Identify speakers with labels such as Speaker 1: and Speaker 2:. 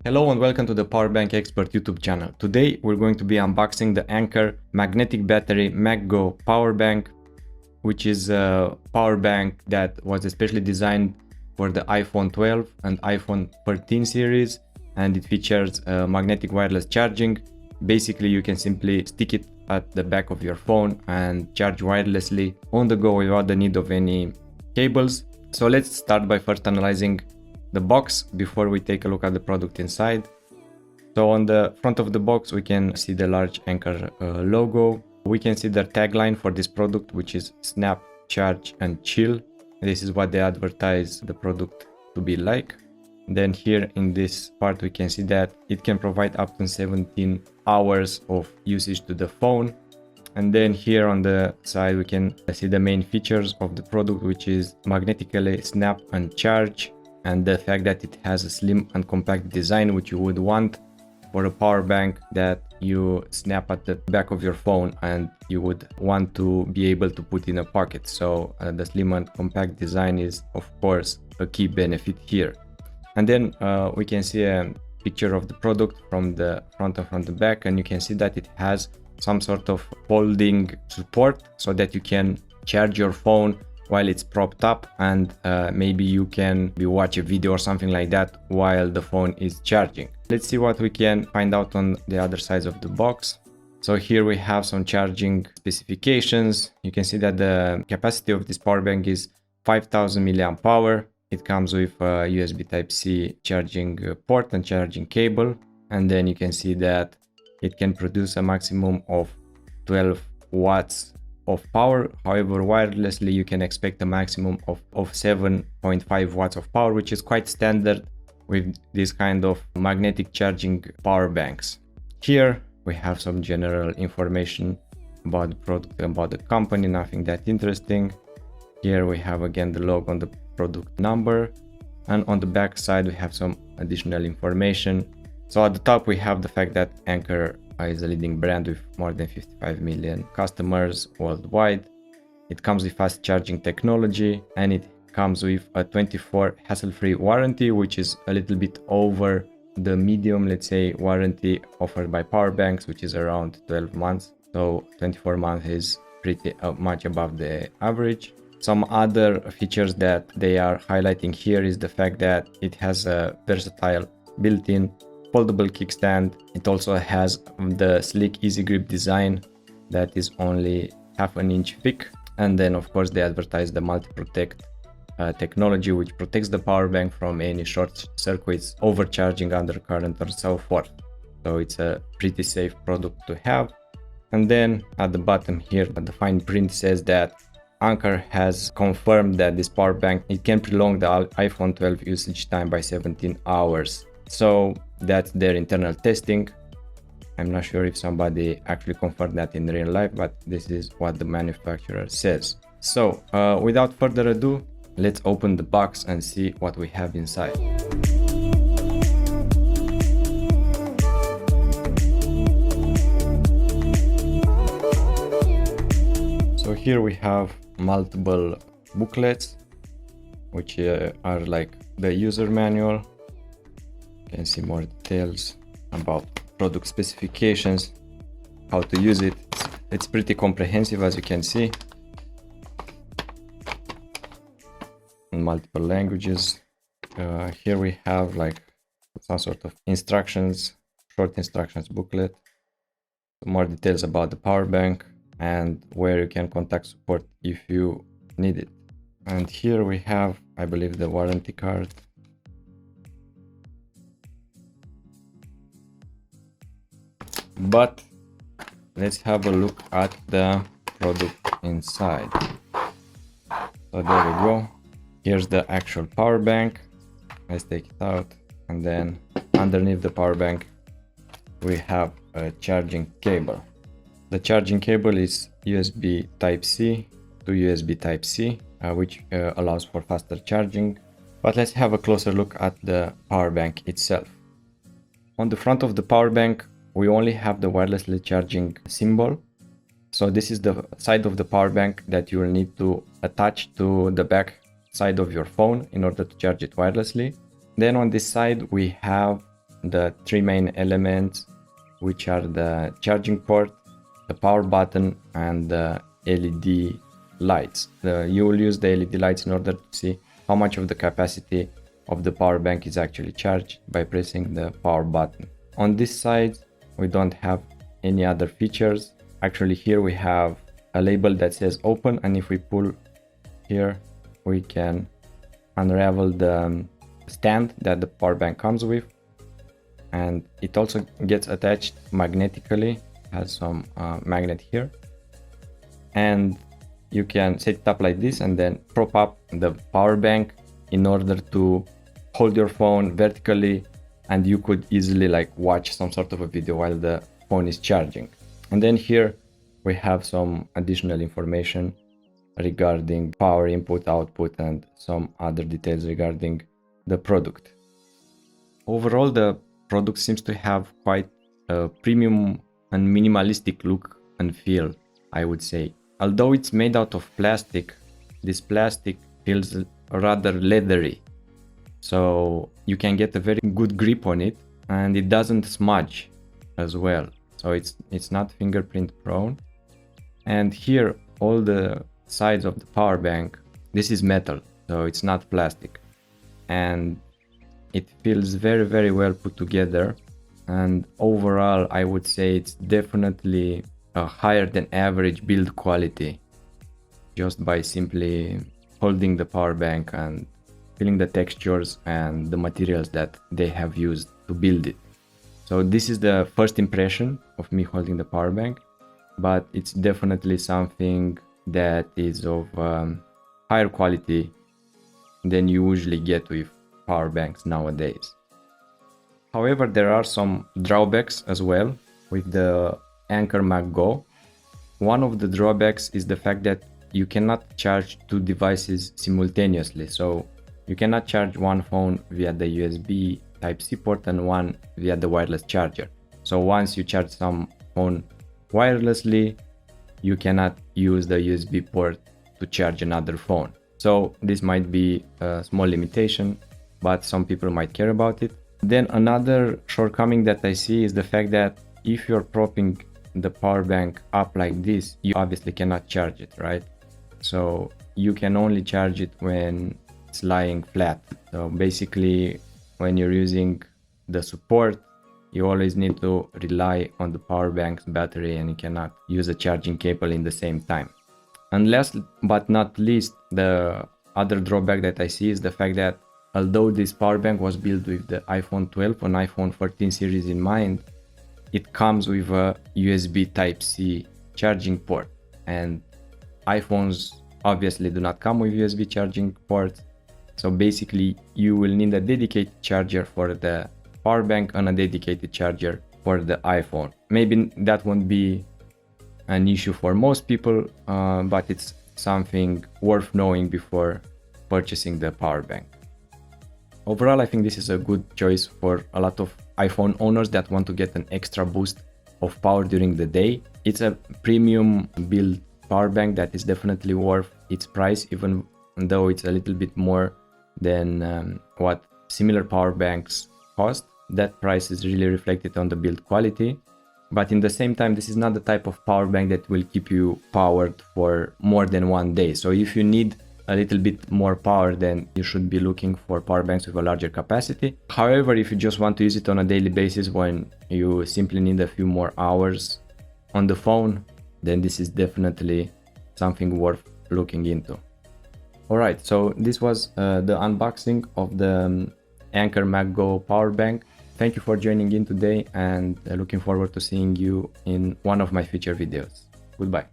Speaker 1: Hello and welcome to the Power Bank Expert YouTube channel. Today we're going to be unboxing the Anker Magnetic Battery MagGo Power Bank, which is a power bank that was especially designed for the iPhone 12 and iPhone 13 series, and it features magnetic wireless charging. Basically, you can simply stick it at the back of your phone and charge wirelessly on the go without the need of any cables. So let's start by first analyzing the box before we take a look at the product inside. So on the front of the box we can see the large Anker logo. We can see the tagline for this product, which is snap, charge and chill. This is what they advertise the product to be like. Then here in this part we can see that it can provide up to 17 hours of usage to the phone. And then here on the side we can see the main features of the product, which is magnetically snap and charge, and the fact that it has a slim and compact design, which you would want for a power bank that you snap at the back of your phone and you would want to be able to put in a pocket. So the slim and compact design is of course a key benefit here. And then we can see a picture of the product from the front and from the back, and you can see that it has some sort of folding support so that you can charge your phone while it's propped up, and maybe you can watch a video or something like that while the phone is charging. Let's see what we can find out on the other side of the box. So here we have some charging specifications. You can see that the capacity of this power bank is 5000 milliamp hour. It comes with a USB Type-C charging port and charging cable, and then you can see that it can produce a maximum of 12 watts of power. However, wirelessly you can expect a maximum of 7.5 watts of power, which is quite standard with this kind of magnetic charging power banks. Here we have some general information about the product, about the company, nothing that interesting. Here we have again the logo on the product number, and on the back side we have some additional information. So at the top we have the fact that Anker is a leading brand with more than 55 million customers worldwide. It comes with fast charging technology, and it comes with a 24 hassle-free warranty, which is a little bit over the medium, let's say, warranty offered by power banks, which is around 12 months. So 24 months is pretty much above the average. Some other features that they are highlighting here is the fact that it has a versatile built-in foldable kickstand. It also has the sleek easy grip design that is only half an inch thick, and then of course they advertise the multi-protect technology, which protects the power bank from any short circuits, overcharging, undercurrent or so forth. So it's a pretty safe product to have. And then at the bottom here the fine print says that Anker has confirmed that this power bank, it can prolong the iPhone 12 usage time by 17 hours. So that's their internal testing. I'm not sure if somebody actually confirmed that in real life, but this is what the manufacturer says. So without further ado, let's open the box and see what we have inside. So here we have multiple booklets, which are like the user manual. You can see more details about product specifications, how to use it. It's pretty comprehensive, as you can see, in multiple languages. Here we have like some sort of instructions, short instructions booklet, more details about the power bank and where you can contact support if you need it. And here we have, I believe, the warranty card. But let's have a look at the product inside. So there we go. Here's the actual power bank. Let's take it out, and then underneath the power bank we have a charging cable. The charging cable is USB Type-C to USB Type-C, which allows for faster charging. But let's have a closer look at the power bank itself. On the front of the power bank we only have the wirelessly charging symbol. So this is the side of the power bank that you will need to attach to the back side of your phone in order to charge it wirelessly. Then on this side we have the three main elements, which are the charging port, the power button, and the LED lights. You will use the LED lights in order to see how much of the capacity of the power bank is actually charged by pressing the power button. On this side we don't have any other features. Actually here we have a label that says open, and if we pull here we can unravel the stand that the power bank comes with, and it also gets attached magnetically, has some magnet here, and you can set it up like this and then prop up the power bank in order to hold your phone vertically, and you could easily like watch some sort of a video while the phone is charging. And then here we have some additional information regarding power input, output, and some other details regarding the product. Overall, the product seems to have quite a premium and minimalistic look and feel, I would say. Although it's made out of plastic, this plastic feels rather leathery, so you can get a very good grip on it, and it doesn't smudge as well, so it's not fingerprint prone. And here all the sides of the power bank, this is metal, so it's not plastic, and it feels very well put together. And overall I would say it's definitely a higher than average build quality, just by simply holding the power bank and feeling the textures and the materials that they have used to build it. So this is the first impression of me holding the power bank, but it's definitely something that is of higher quality than you usually get with power banks nowadays. However, there are some drawbacks as well with the Anker MagGo. One of the drawbacks is the fact that you cannot charge two devices simultaneously. So you cannot charge one phone via the USB Type-C port and one via the wireless charger. So once you charge some phone wirelessly, you cannot use the USB port to charge another phone. So this might be a small limitation, but some people might care about it. Then another shortcoming that I see is the fact that if you're propping the power bank up like this, you obviously cannot charge it, right? So you can only charge it when it's lying flat. So basically when you're using the support, you always need to rely on the power bank's battery, and you cannot use a charging cable in the same time. And last but not least, the other drawback that I see is the fact that although this power bank was built with the iPhone 12 and iPhone 14 series in mind, it comes with a USB Type-C charging port, and iPhones obviously do not come with USB charging ports. So basically you will need a dedicated charger for the power bank and a dedicated charger for the iPhone. Maybe that won't be an issue for most people, but it's something worth knowing before purchasing the power bank. Overall, I think this is a good choice for a lot of iPhone owners that want to get an extra boost of power during the day. It's a premium build power bank that is definitely worth its price, even though it's a little bit more than what similar power banks cost. That price is really reflected on the build quality. But in the same time, this is not the type of power bank that will keep you powered for more than one day. So if you need a little bit more power, then you should be looking for power banks with a larger capacity. However, if you just want to use it on a daily basis when you simply need a few more hours on the phone, then this is definitely something worth looking into. Alright, so this was the unboxing of the Anker MagGo Power Bank. Thank you for joining in today, and looking forward to seeing you in one of my future videos. Goodbye.